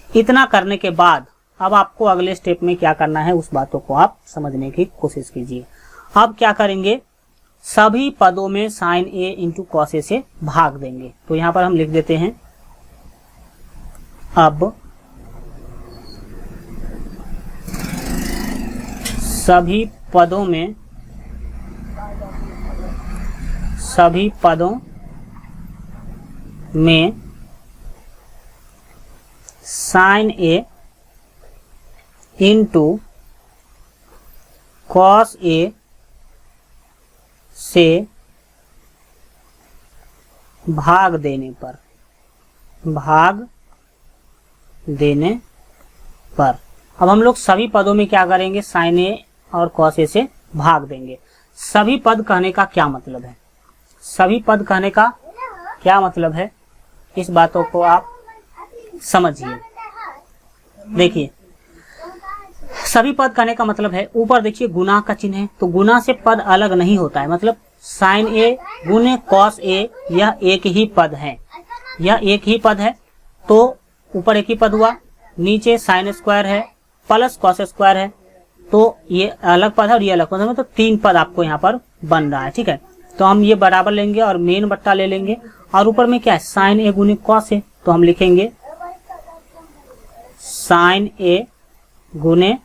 Speaker 1: इतना करने के बाद अब आपको अगले स्टेप में क्या करना है उस बातों को आप समझने की कोशिश कीजिए। अब क्या करेंगे, सभी पदों में sign A into cos A से भाग देंगे। तो यहां पर हम लिख देते हैं अब सभी पदों में sign A into cos A से भाग देने पर अब हम लोग सभी पदों में क्या करेंगे, साइन ए और कॉस ए से भाग देंगे। सभी पद कहने का क्या मतलब है, सभी पद कहने का क्या मतलब है, इस बातों को आप समझिए। देखिए सभी पद कहने का मतलब है, ऊपर देखिए गुना का चिन्ह है, तो गुना से पद अलग नहीं होता है, मतलब साइन ए गुने कॉस ए यह एक ही पद है, यह एक ही पद है। तो ऊपर एक ही पद हुआ, नीचे साइन स्क्वायर है प्लस कॉस स्क्वायर है, तो ये अलग पद है और ये अलग पद है, तो तीन पद आपको यहाँ पर बन रहा है। ठीक है, तो हम ये बराबर लेंगे और मेन बट्टा ले लेंगे, और ऊपर में क्या है, साइन ए गुने कॉस ए, तो हम लिखेंगे साइन ए गुने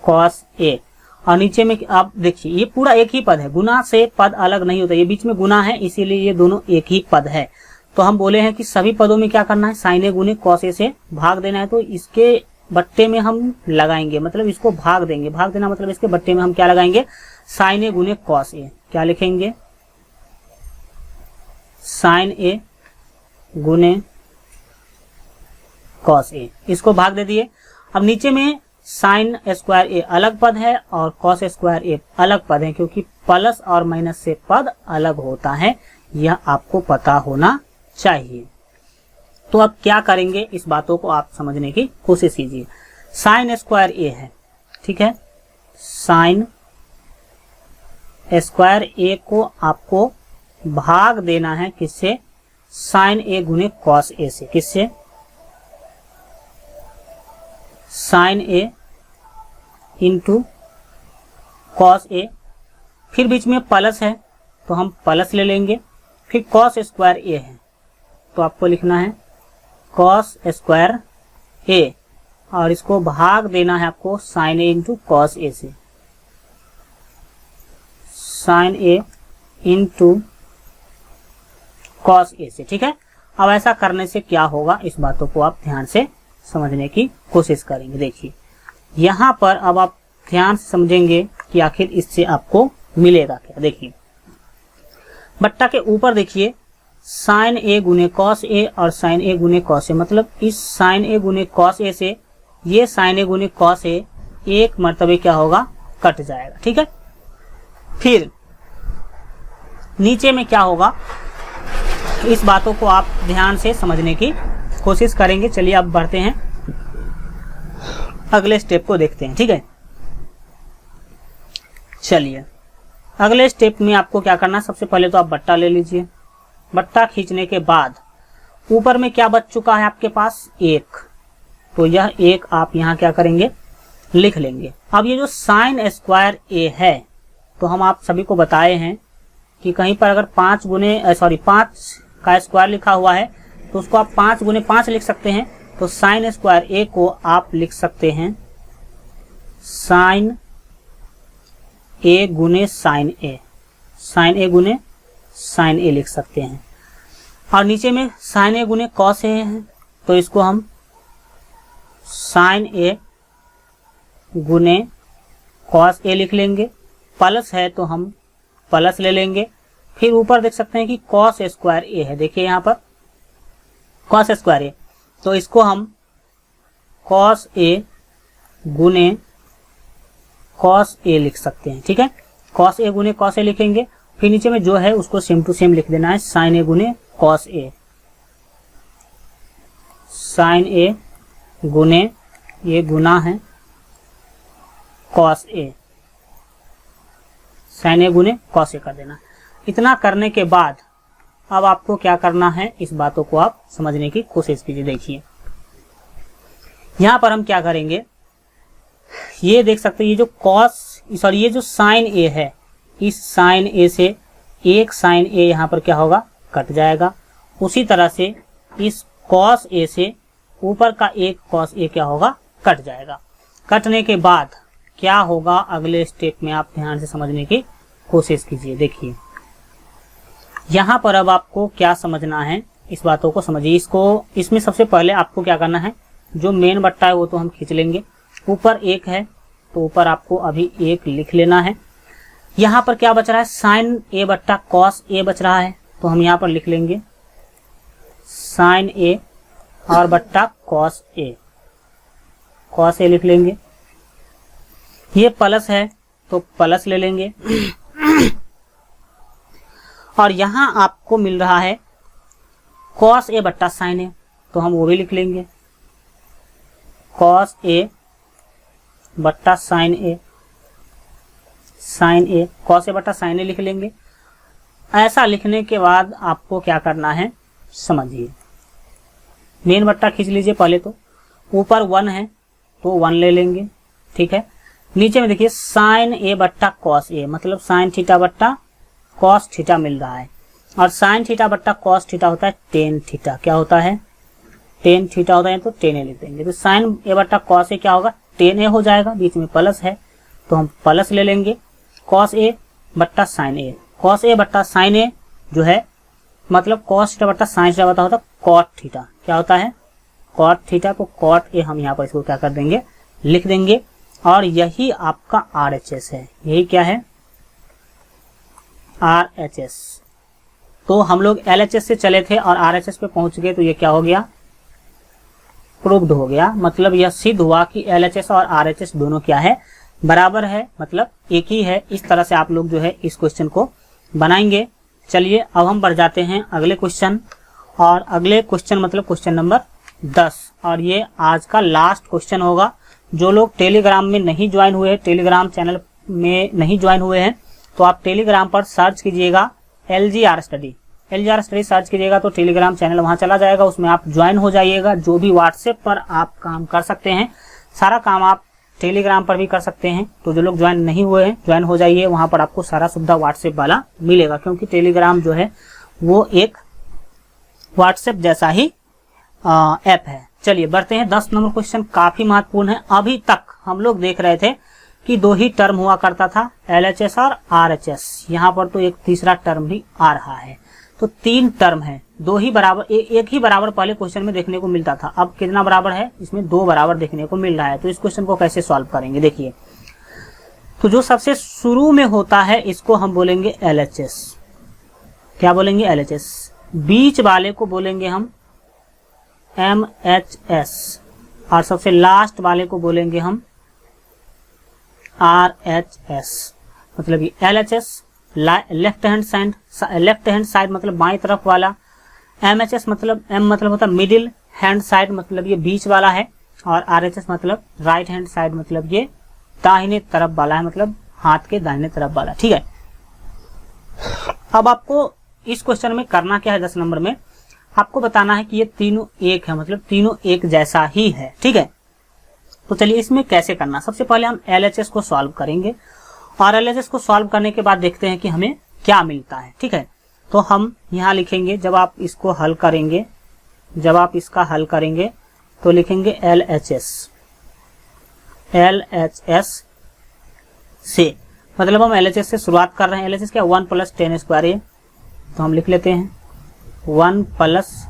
Speaker 1: कॉस ए, और नीचे में आप देखिए ये पूरा एक ही पद है, गुना से पद अलग नहीं होता, ये बीच में गुना है इसीलिए ये दोनों एक ही पद है। तो हम बोले हैं कि सभी पदों में क्या करना है, साइन ए गुने कॉस ए से भाग देना है, तो इसके बट्टे में हम लगाएंगे, मतलब इसको भाग देंगे, भाग देना मतलब इसके बट्टे में हम क्या लगाएंगे, साइन ए गुने कॉस ए, क्या लिखेंगे, साइन ए गुने कॉस ए, इसको भाग दे दिए। अब नीचे में साइन स्क्वायर ए अलग पद है और कॉस स्क्वायर ए अलग पद है, क्योंकि प्लस और माइनस से पद अलग होता है, यह आपको पता होना चाहिए। तो अब क्या करेंगे, इस बातों को आप समझने की कोशिश कीजिए। साइन स्क्वायर ए है, ठीक है, साइन स्क्वायर ए को आपको भाग देना है किससे, साइन ए गुने कॉस ए से, किससे, sign A into cos A, फिर बीच में प्लस है तो हम प्लस ले लेंगे, फिर कॉस स्क्वायर ए है तो आपको लिखना है कॉस स्क्वायर ए, और इसको भाग देना है आपको sign A into cos A से, sign A into cos A से। ठीक है, अब ऐसा करने से क्या होगा, इस बातों को आप ध्यान से समझने की कोशिश करेंगे। देखिए यहां पर अब आप ध्यान से समझेंगे कि आखिर इससे आपको मिलेगा क्या। देखिए बट्टा के ऊपर देखिए साइन ए गुने कॉस ए और साइन ए गुने कॉस ए, मतलब इस साइन ए गुने कॉस ए से ये साइन ए गुने कॉस ए एक मर्तबे क्या होगा, कट जाएगा। ठीक है, फिर नीचे में क्या होगा, इस बातों को आप ध्यान से समझने की कोशिश करेंगे। चलिए अब बढ़ते हैं, अगले स्टेप को देखते हैं। ठीक है, चलिए अगले स्टेप में आपको क्या करना है, सबसे पहले तो आप बट्टा ले लीजिए, बट्टा खींचने के बाद ऊपर में क्या बच चुका है आपके पास, एक, तो यह एक आप यहाँ क्या करेंगे, लिख लेंगे। अब ये जो साइन स्क्वायर ए है, तो हम आप सभी को बताए हैं कि कहीं पर अगर 5 का स्क्वायर लिखा हुआ है तो उसको आप 5 गुने 5 लिख सकते हैं, तो साइन स्क्वायर ए को आप लिख सकते हैं साइन ए गुने साइन ए, साइन ए गुने साइन ए लिख सकते हैं। और नीचे में साइन ए गुने कॉस ए है, तो इसको हम साइन ए गुने कॉस ए लिख लेंगे, प्लस है तो हम प्लस ले लेंगे, फिर ऊपर देख सकते हैं कि कॉस स्क्वायर ए है, देखिए यहाँ पर कॉस स्क्वायर ए, तो इसको हम कॉस ए गुने कॉस ए लिख सकते हैं। ठीक है, कॉस ए गुने कॉस ए लिखेंगे, फिर नीचे में जो है उसको सेम टू सेम लिख देना है, साइन ए गुने कॉस ए, साइन ए गुने, ये गुना है कॉस ए, साइन ए गुने कॉस ए कर देना। इतना करने के बाद अब आपको क्या करना है, इस बातों को आप समझने की कोशिश कीजिए। देखिए यहां पर हम क्या करेंगे, ये देख सकते हैं, ये जो ये जो साइन ए है इस साइन ए से एक साइन ए यहाँ पर क्या होगा, कट जाएगा। उसी तरह से इस कॉस ए से ऊपर का एक कॉस ए क्या होगा, कट जाएगा। कटने के बाद क्या होगा अगले स्टेप में, आप ध्यान से समझने की कोशिश कीजिए। देखिए यहाँ पर अब आपको क्या समझना है, इस बातों को समझिए। इसमें सबसे पहले आपको क्या करना है, जो मेन बट्टा है वो तो हम खींच लेंगे। ऊपर एक है तो ऊपर आपको अभी एक लिख लेना है। यहाँ पर क्या बच रहा है, साइन ए बट्टा कॉस ए बच रहा है, तो हम यहाँ पर लिख लेंगे साइन ए और बट्टा कॉस ए, कॉस ए लिख लेंगे। ये प्लस है तो प्लस ले लेंगे। और यहां आपको मिल रहा है कॉस ए बट्टा साइन ए, तो हम वो भी लिख लेंगे कॉस ए बट्टा sign A, sine A cos A बट्टा साइन ए लिख लेंगे। ऐसा लिखने के बाद आपको क्या करना है समझिए। मेन बट्टा खींच लीजिए पहले, तो ऊपर 1 है तो 1 ले लेंगे, ठीक है। नीचे में देखिए साइन ए बट्टा कॉस ए, मतलब साइन थीटा बट्टा कॉस थीटा मिल रहा है। और साइन थीटा बट्टा कॉस थीटा होता है टेन थीटा, क्या होता है, टेन थीटा होता है, तो टेन ए लिख देंगे। तो साइन ए बट्टा कॉस ए क्या होगा, टेन ए हो जाएगा, बीच में प्लस है तो हम प्लस ले लेंगे। कॉस ए बट्टा साइन ए, कॉस ए बट्टा साइन ए जो है मतलब कॉस थीटा बट्टा साइन थीटा बट्टा होता है कॉट थीटा, क्या होता है कॉट थीटा, तो कॉट ए हम यहाँ पर इसको क्या कर देंगे, लिख देंगे। और यही आपका RHS है, यही क्या है RHS। तो हम लोग LHS से चले थे और RHS पे पहुंच गए, तो ये क्या हो गया, प्रूव्ड हो गया। मतलब यह सिद्ध हुआ कि LHS और RHS दोनों क्या है, बराबर है, मतलब एक ही है। इस तरह से आप लोग जो है इस क्वेश्चन को बनाएंगे। चलिए अब हम बढ़ जाते हैं अगले क्वेश्चन, और अगले क्वेश्चन मतलब क्वेश्चन नंबर 10, और ये आज का लास्ट क्वेश्चन होगा। जो लोग टेलीग्राम में नहीं ज्वाइन हुए, टेलीग्राम चैनल में नहीं ज्वाइन हुए हैं, तो आप टेलीग्राम पर सर्च कीजिएगा LGR study, LGR study search कीजिएगा तो टेलीग्राम चैनल वहां चला जाएगा, उसमें आप ज्वाइन हो जाइएगा। जो भी व्हाट्सएप पर आप काम कर सकते हैं, सारा काम आप टेलीग्राम पर भी कर सकते हैं। तो जो लोग ज्वाइन नहीं हुए हैं ज्वाइन हो जाइए, वहां पर आपको सारा सुविधा व्हाट्सएप वाला मिलेगा, क्योंकि टेलीग्राम जो है वो एक व्हाट्सएप जैसा ही ऐप है। चलिए बढ़ते हैं 10 नंबर क्वेश्चन, काफी महत्वपूर्ण है। अभी तक हम लोग देख रहे थे कि 2 ही टर्म हुआ करता था, LHS और RHS। यहाँ पर तो एक तीसरा टर्म भी आ रहा है, तो 3 टर्म है, 2 ही बराबर, एक ही बराबर पहले क्वेश्चन में देखने को मिलता था। अब कितना बराबर है, इसमें 2 बराबर देखने को मिल रहा है। तो इस क्वेश्चन को कैसे सॉल्व करेंगे, देखिए। तो जो सबसे शुरू में होता है इसको हम बोलेंगे LHS, क्या बोलेंगे LHS। बीच वाले को बोलेंगे हम MHS, और सबसे लास्ट वाले को बोलेंगे हम RHS। मतलब ये LHS लेफ्ट हैंड साइड मतलब बाईं तरफ वाला, MHS मतलब M मतलब होता है मिडिल हैंड साइड, मतलब ये बीच वाला है, और RHS मतलब राइट हैंड साइड, मतलब ये दाहिने तरफ वाला है, मतलब हाथ के दाहिने तरफ वाला, ठीक है। अब आपको इस क्वेश्चन में करना क्या है, 10 नंबर में आपको बताना है कि ये तीनों एक है, मतलब तीनों एक जैसा ही है, ठीक है। तो चलिए इसमें कैसे करना, सबसे पहले हम LHS को सॉल्व करेंगे, और LHS को सॉल्व करने के बाद देखते हैं कि हमें क्या मिलता है, ठीक है। तो हम यहाँ लिखेंगे, जब आप इसको हल करेंगे, जब आप इसका हल करेंगे तो लिखेंगे LHS से, मतलब हम LHS से शुरुआत कर रहे हैं। LHS क्या, 1 + 10 स्क्वायर ए, तो हम लिख लेते हैं 1 +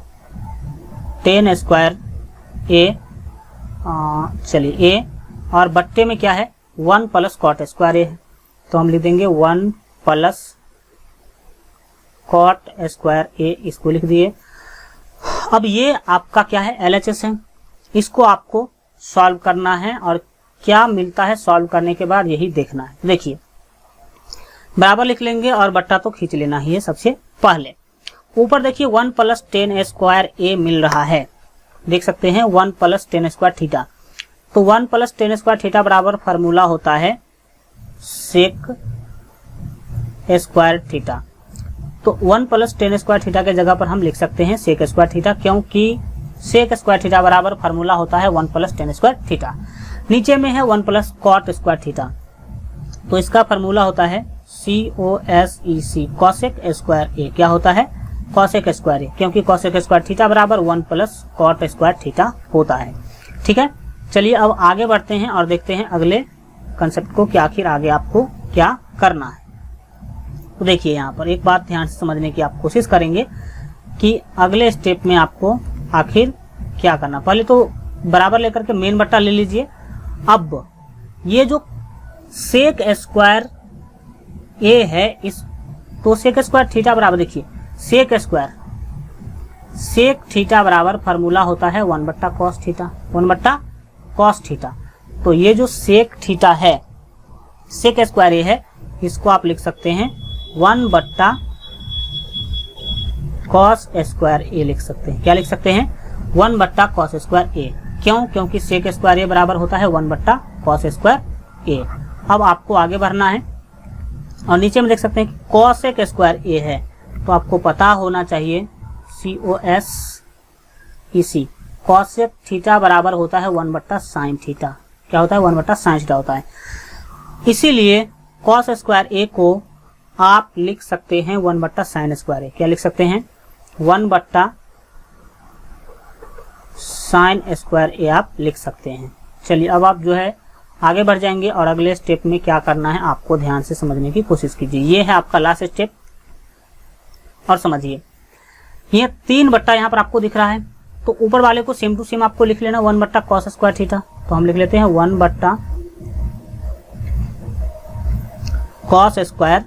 Speaker 1: 10 स्क्वायर ए, चलिए ए, और बट्टे में क्या है 1 + कॉट स्क्वायर ए है, तो हम लिख देंगे 1 + कॉट स्क्वायर ए, इसको लिख दिए। अब ये आपका क्या है LHS है, इसको आपको सॉल्व करना है, और क्या मिलता है सॉल्व करने के बाद यही देखना है। देखिए बराबर लिख लेंगे और बट्टा तो खींच लेना ही है सबसे पहले। ऊपर देखिए 1 + 10 स्क्वायर ए मिल रहा है, देख सकते हैं 1 + 10 स्क्वायर थीटा। तो 1 + 10 स्क्वायर थीटा बराबर फार्मूला होता है सेक स्क्वायर थीटा। तो 1 + 10 स्क्वायर थीटा के जगह पर हम लिख सकते हैं सेक स्क्वायर थीटा, क्योंकि सेक स्क्वायर थीटा बराबर फार्मूला होता है 1 + 10 स्क्वायर थीटा। नीचे में है 1 + कॉट स्क्वायर थीटा, तो इसका फार्मूला होता है COSEC कॉसेक स्क्वायर ए क्या होता है, कॉसेक स्क्वायर ए, क्योंकि कॉसेक स्क्वायर थीटा बराबर 1 प्लस कॉट स्क्वायर थीटा होता है। ठीक है, चलिए अब आगे बढ़ते हैं और देखते हैं अगले कंसेप्ट को कि आखिर आगे आपको क्या करना है। तो देखिए यहाँ पर एक बात ध्यान से समझने की आप कोशिश करेंगे कि अगले स्टेप में आपको आखिर क्या करना। पहले तो बराबर लेकर के मेन बट्टा ले लीजिए। अब ये जो सेक स्क्वायर ए है, इस तो सेक स्क्वायर थीटा बराबर, देखिए सेक थीटा बराबर फार्मूला होता है 1 बट्टा कॉस थीटा, 1 बट्टा कॉस थीटा। तो ये जो सेक थीटा है, सेक स्क्वायर ए है, इसको आप लिख सकते हैं 1 बट्टा कॉस स्क्वायर ए लिख सकते हैं। क्या लिख सकते हैं, 1 बट्टा कॉस स्क्वायर ए। क्यों, क्योंकि सेक स्क्वायर ए बराबर होता है 1 बट्टा कॉस स्क्वायर ए। अब आपको आगे बढ़ना है और नीचे में देख सकते हैं कि कॉसेक स्क्वायर ए है, तो आपको पता होना चाहिए COSEC कॉसेक थीटा बराबर होता है 1 बट्टा साइन थीटा। क्या होता है, 1 बट्टा साइन थीटा होता है। इसीलिए कॉस स्क्वायर ए को आप लिख सकते हैं 1 बट्टा साइन स्क्वायर ए। क्या लिख सकते हैं, 1 बट्टा साइन स्क्वायर ए आप लिख सकते हैं। चलिए अब आप जो है आगे बढ़ जाएंगे और अगले स्टेप में क्या करना है आपको ध्यान से समझने की कोशिश कीजिए। ये है आपका लास्ट स्टेप और समझिए। ये 3 बट्टा यहाँ पर आपको दिख रहा है, तो ऊपर वाले को सेम टू सेम आपको लिख लेना 1 बट्टा कॉस स्क्वायर थीटा। तो हम लिख लेते हैं 1 बट्टा कॉस स्क्वायर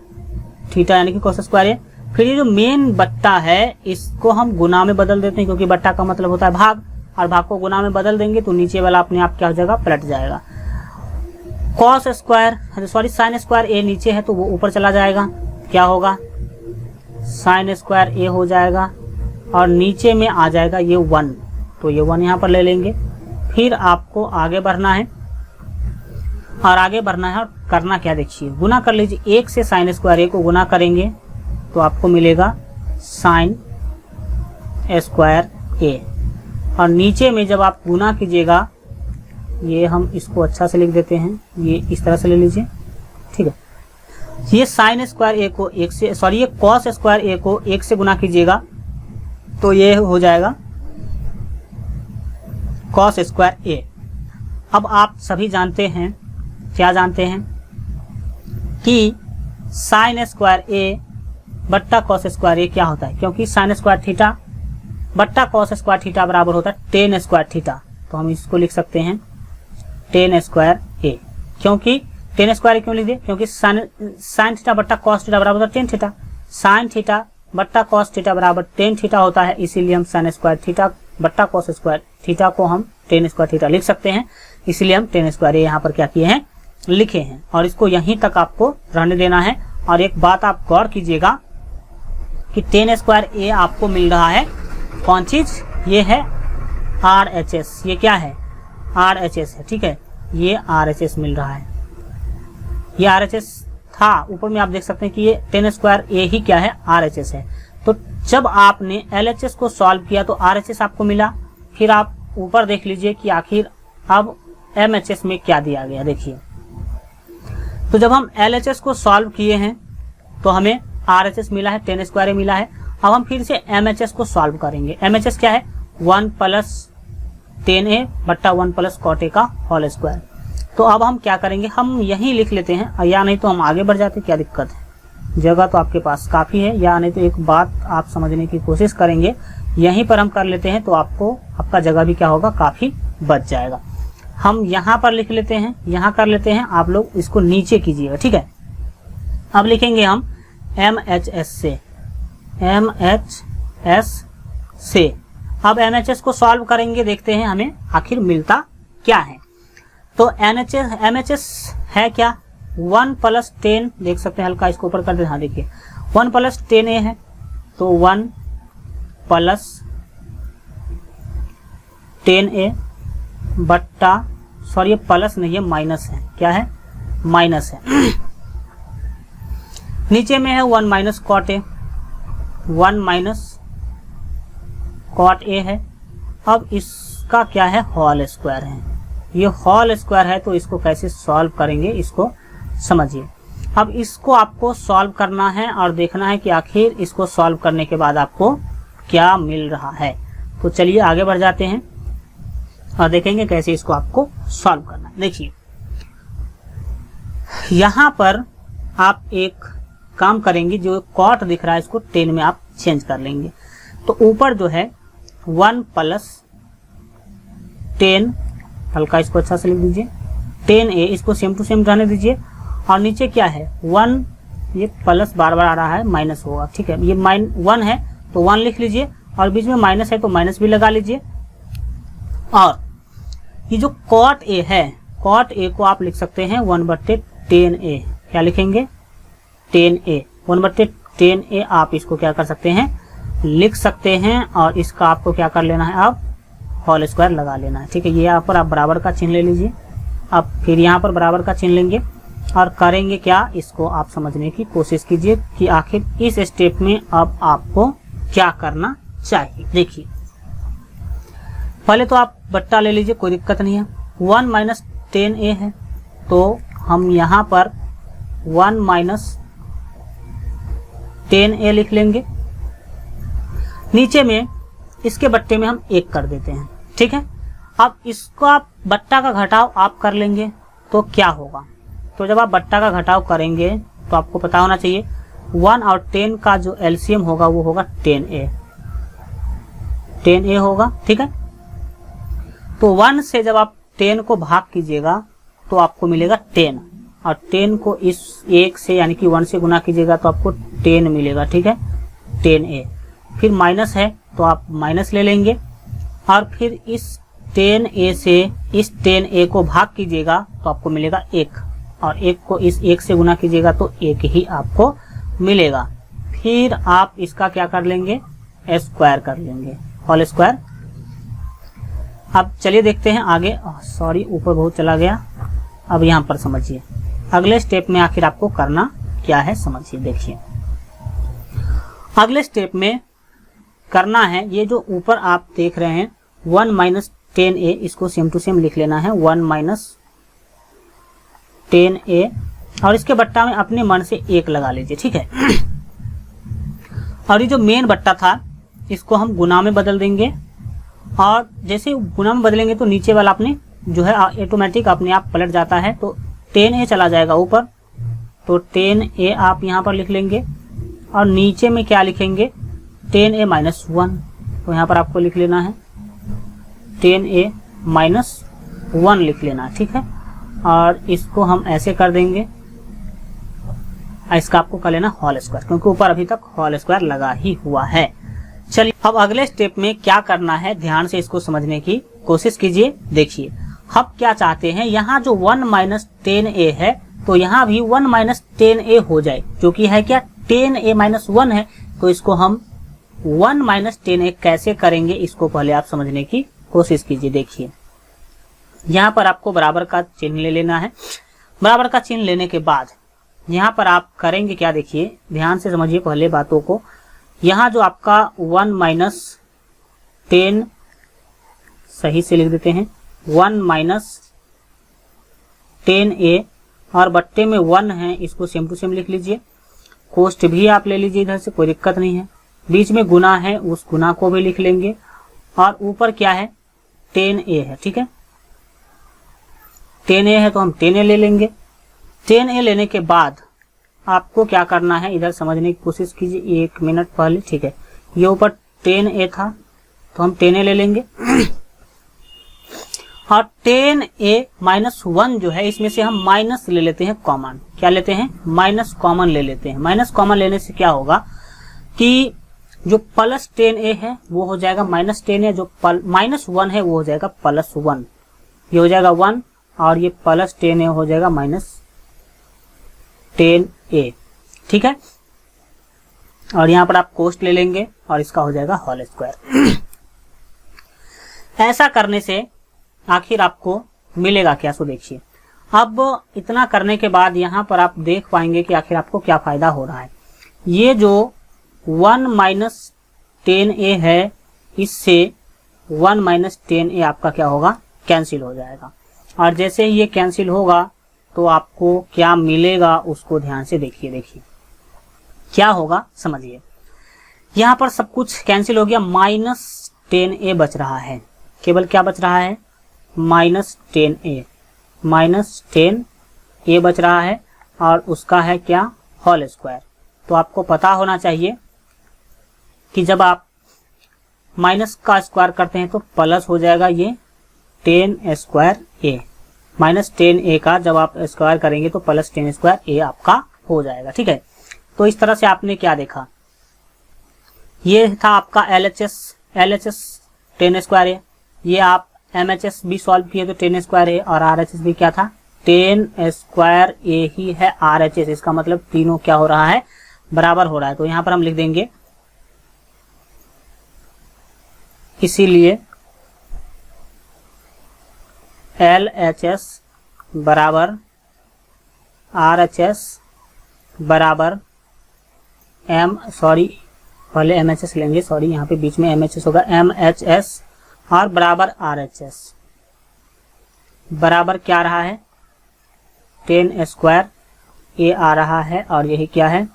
Speaker 1: थीटा यानी कि कॉस स्क्वायर ए। फिर ये जो मेन बट्टा है इसको हम गुना में बदल देते हैं, क्योंकि बट्टा का मतलब होता है भाग, और भाग को गुना में बदल देंगे तो नीचे वाला अपने आप क्या हो जाएगा, पलट जाएगा। Cos square sorry sine square A नीचे है तो वो ऊपर चला जाएगा, क्या होगा, साइन स्क्वायर ए हो जाएगा, और नीचे में आ जाएगा ये 1, तो ये 1 यहाँ पर ले लेंगे। फिर आपको आगे बढ़ना है और आगे बढ़ना है और करना क्या, देखिए गुना कर लीजिए। 1 से साइन स्क्वायर ए को गुना करेंगे तो आपको मिलेगा साइन स्क्वायर ए, और नीचे में जब आप गुना कीजिएगा, ये हम इसको अच्छा से लिख देते हैं, ये इस तरह से ले लीजिए। ठीक है, ये साइन स्क्वायर ए को 1 से सॉरी ये कॉस स्क्वायर ए को 1 से गुना कीजिएगा तो ये हो जाएगा कॉस स्क्वायर ए। अब आप सभी जानते हैं, क्या जानते हैं कि साइन स्क्वायर ए बट्टा कॉस स्क्वायर ए क्या होता है, क्योंकि साइन स्क्वायर थीटा बट्टा कॉस स्क्वायर थीटा बराबर होता है टेन स्क्वायर थीटा। तो हम इसको लिख सकते हैं टेन स्क्वायर ए। क्योंकि टेन स्क्वायर क्यों लिख दिए, क्योंकि साइन थीटा बट्टा कॉस थीटा बराबर होता है टेन थीटा, साइन थीटा बट्टा कॉस थीटा बराबर टेन थीटा होता है, इसीलिए हम साइन स्क्वायर थीटा बट्टा कॉस स्क्वायर थीटा को हम टेन स्क्वायर थीटा लिख सकते हैं। इसलिए हम टेन स्क्वायर ए यहाँ पर क्या किए हैं, लिखे हैं, और इसको यहीं तक आपको रहने देना है। और एक बात आप गौर कीजिएगा कि टेन स्क्वायर ए आपको मिल रहा है कौन चीज, ये है RHS, ये क्या है, RHS है। ठीक है, ये RHS मिल रहा है, ये RHS था, ऊपर में आप देख सकते हैं कि ये टेन स्क्वायर ए ही क्या है, RHS है। तो जब आपने LHS को सॉल्व किया तो RHS आपको मिला। फिर आप ऊपर देख लीजिए कि आखिर अब MHS में क्या दिया गया, देखिए। तो जब हम LHS को सॉल्व किए हैं तो हमें RHS मिला है, टेन स्क्वायर ए मिला है। अब हम फिर से MHS को सॉल्व करेंगे। MHS क्या है, 1 प्लस 10a बट्टा 1 प्लस कॉट ए का होल स्क्वायर। तो अब हम क्या करेंगे, हम यही लिख लेते हैं, या नहीं तो हम आगे बढ़ जाते, क्या दिक्कत है, जगह तो आपके पास काफी है। या नहीं तो एक बात आप समझने की कोशिश करेंगे, यहीं पर हम कर लेते हैं तो आपको आपका जगह भी क्या होगा, काफी बच जाएगा। हम यहाँ पर लिख लेते हैं, यहाँ कर लेते हैं, आप लोग इसको नीचे कीजिएगा। ठीक है, अब लिखेंगे हम MHS से, MHS से। अब MHS को सॉल्व करेंगे, देखते हैं हमें आखिर मिलता क्या है। तो MHS है क्या, 1 प्लस 10, देख सकते हैं, हल्का इसको ऊपर कर दे, हाँ देखिए 1 प्लस 10a है, तो 1 प्लस 10a बट्टा, सॉरी ये प्लस नहीं है, माइनस है, क्या है, माइनस है। नीचे में है 1 minus cot A, 1 minus cot A है। अब इसका क्या है, होल स्क्वायर है, ये होल स्क्वायर है, तो इसको कैसे सॉल्व करेंगे इसको समझिए। अब इसको आपको सॉल्व करना है और देखना है कि आखिर इसको सॉल्व करने के बाद आपको क्या मिल रहा है। तो चलिए आगे बढ़ जाते हैं और देखेंगे कैसे इसको आपको सॉल्व करना है। देखिए यहाँ पर आप एक काम करेंगे, जो कॉट दिख रहा है इसको 10 में आप चेंज कर लेंगे। तो ऊपर जो है 1 + 10, हल्का इसको अच्छा से लिख दीजिए, 10a, इसको सेम टू सेम रहने दीजिए। और नीचे क्या है 1, ये प्लस बार बार आ रहा है, माइनस होगा, ठीक है। ये 1 है तो 1 लिख लीजिए, और बीच में माइनस है तो माइनस भी लगा लीजिए। और ये जो कॉट a है, कॉट a को आप लिख सकते हैं 1/10a। क्या लिखेंगे 10a, 1/10a आप इसको क्या कर सकते हैं लिख सकते हैं। और इसका आपको क्या कर लेना है, आप होल स्क्वायर लगा लेना है, ठीक है। ये यहाँ पर आप बराबर का चिन्ह ले लीजिए। अब फिर यहाँ पर बराबर का चिन्ह लेंगे और करेंगे क्या, इसको आप समझने की कोशिश कीजिए कि आखिर इस स्टेप में अब आपको क्या करना चाहिए। देखिए पहले तो आप बट्टा ले लीजिए, कोई दिक्कत नहीं है। 1 - 10a है तो हम यहाँ पर 1 - 10a लिख लेंगे। नीचे में इसके बट्टे में हम 1 कर देते हैं, ठीक है। अब इसको आप बट्टा का घटाव आप कर लेंगे तो क्या होगा, तो जब आप बट्टा का घटाव करेंगे तो आपको पता होना चाहिए 1 और 10 का जो एलसीएम होगा वो होगा 10a होगा, ठीक है। तो 1 से जब आप 10 को भाग कीजिएगा तो आपको मिलेगा 10, और 10 को इस 1 से यानी कि 1 से गुना कीजिएगा तो आपको 10 मिलेगा, ठीक है, 10a। फिर माइनस है तो आप माइनस ले लेंगे, और फिर इस 10a से इस 10a को भाग कीजिएगा तो आपको मिलेगा 1, और 1 को इस 1 से गुना कीजिएगा तो 1 ही आपको मिलेगा। फिर आप इसका क्या कर लेंगे, स्क्वायर कर लेंगे, होल स्क्वायर। अब चलिए देखते हैं आगे, सॉरी ऊपर बहुत चला गया। अब यहाँ पर समझिए अगले स्टेप में आखिर आपको करना क्या है, समझिए। देखिए अगले स्टेप में करना है, ये जो ऊपर आप देख रहे हैं 1 - 10a, इसको सेम टू सेम लिख लेना है 1 - 10a, और इसके बट्टा में अपने मन से 1 लगा लीजिए, ठीक है। और ये जो मेन बट्टा था इसको हम गुना में बदल देंगे, और जैसे गुना में बदलेंगे तो नीचे वाला अपने जो है ऑटोमेटिक अपने आप पलट जाता है, तो 10a चला जाएगा ऊपर, तो 10a आप यहाँ पर लिख लेंगे। और नीचे में क्या लिखेंगे 10a - 1, तो यहाँ पर आपको लिख लेना है 10a - 1 लिख लेना, ठीक है। और इसको हम ऐसे कर देंगे, इसका आपको कर लेना होल स्क्वायर, क्योंकि ऊपर अभी तक होल स्क्वायर लगा ही हुआ है। चलिए अब अगले स्टेप में क्या करना है, ध्यान से इसको समझने की कोशिश कीजिए। देखिए हम क्या चाहते हैं, यहाँ जो 1 - 10a है तो यहाँ भी 1 - 10a हो जाए, जो कि है क्या 10a - 1 है, तो इसको हम 1 - 10a कैसे करेंगे इसको पहले आप समझने की कोशिश कीजिए। देखिए यहाँ पर आपको बराबर का चिन्ह ले लेना है। बराबर का चिन्ह लेने के बाद यहाँ पर आप करेंगे क्या, देखिए ध्यान से समझिए पहले बातों को। यहाँ जो आपका 1 - 10, सही से लिख देते हैं 1 - 10a, और बट्टे में 1 है, इसको सेम टू सेम लिख लीजिए। कोष्ठ भी आप ले लीजिए इधर से, कोई दिक्कत नहीं है। बीच में गुना है, उस गुना को भी लिख लेंगे, और ऊपर क्या है 10a है, ठीक है। 10a है तो हम 10a ले लेंगे। 10a लेने के बाद आपको क्या करना है, इधर समझने की कोशिश कीजिए 1 मिनट पहले, ठीक है। ये ऊपर 10a था तो हम 10a ले लेंगे, और 10a - 1 जो है इसमें से हम माइनस ले लेते हैं कॉमन। क्या लेते हैं, माइनस कॉमन ले लेते हैं। माइनस कॉमन लेने से क्या होगा कि जो प्लस 10a है वो हो जाएगा -10a, जो -1 है वो हो जाएगा +1, ये हो जाएगा 1, और ये +10a हो जाएगा -10a, ठीक है। और यहाँ पर आप कोष्ठ ले लेंगे और इसका हो जाएगा होल स्क्वायर। ऐसा करने से आखिर आपको मिलेगा क्या, सो देखिए। अब इतना करने के बाद यहाँ पर आप देख पाएंगे कि आखिर आपको क्या फायदा हो रहा है। ये जो 1 - 10a है, इससे 1 - 10a आपका क्या होगा, कैंसिल हो जाएगा। और जैसे ही ये कैंसिल होगा तो आपको क्या मिलेगा उसको ध्यान से देखिए क्या होगा समझिए। यहाँ पर सब कुछ कैंसिल हो गया, -10a बच रहा है, केवल क्या बच रहा है, -10a बच रहा है और उसका है क्या, होल स्क्वायर। तो आपको पता होना चाहिए कि जब आप माइनस का स्क्वायर करते हैं तो प्लस हो जाएगा ये 10 -10a का जब आप स्क्वायर करेंगे तो प्लस 10 आपका हो जाएगा। ठीक है, तो इस तरह से आपने क्या देखा, ये था आपका LHS 10 ये आप MHS भी सॉल्व किए तो 10 और RHS भी क्या था 10 ही है RHS, इसका मतलब तीनों क्या हो रहा है, बराबर हो रहा है। तो यहां पर हम लिख देंगे इसीलिए LHS बराबर RHS बराबर पहले MHS लेंगे, यहाँ पे बीच में MHS होगा, MHS और बराबर RHS बराबर क्या रहा है 10 आ रहा है और यही क्या है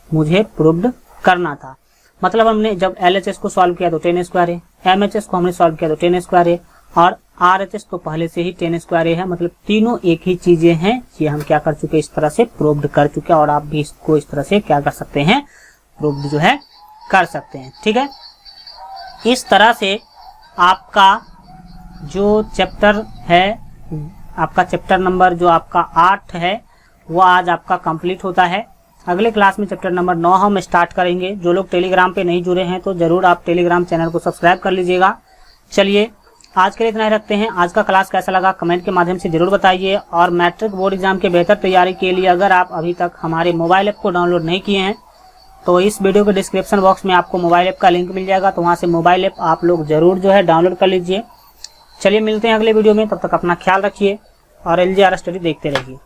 Speaker 1: मुझे प्रूव्ड करना था। मतलब हमने जब LHS को सॉल्व किया तो 10 है, MHS को हमने सॉल्व किया तो 10 है और RHS तो पहले से ही 10 है, मतलब तीनों एक ही चीजें हैं। ये हम क्या कर चुके, इस तरह से प्रूव्ड कर चुके और आप भी इसको इस तरह से क्या कर सकते हैं, प्रूव्ड जो है कर सकते हैं। ठीक है, इस तरह से आपका जो चैप्टर है, आपका चैप्टर नंबर जो आपका 8 है वो आज आपका कंप्लीट होता है। अगले क्लास में चैप्टर नंबर 9 हम स्टार्ट करेंगे। जो लोग टेलीग्राम पे नहीं जुड़े हैं तो जरूर आप टेलीग्राम चैनल को सब्सक्राइब कर लीजिएगा। चलिए आज के लिए इतना ही रखते हैं। आज का क्लास कैसा लगा कमेंट के माध्यम से जरूर बताइए और मैट्रिक बोर्ड एग्जाम के बेहतर तैयारी के लिए अगर आप अभी तक हमारे मोबाइल ऐप को डाउनलोड नहीं किए हैं तो इस वीडियो के डिस्क्रिप्शन बॉक्स में आपको मोबाइल ऐप का लिंक मिल जाएगा, तो वहां से मोबाइल ऐप आप लोग जरूर जो है डाउनलोड कर लीजिए। चलिए मिलते हैं अगले वीडियो में, तब तक अपना ख्याल रखिए और LGR स्टडी देखते रहिए।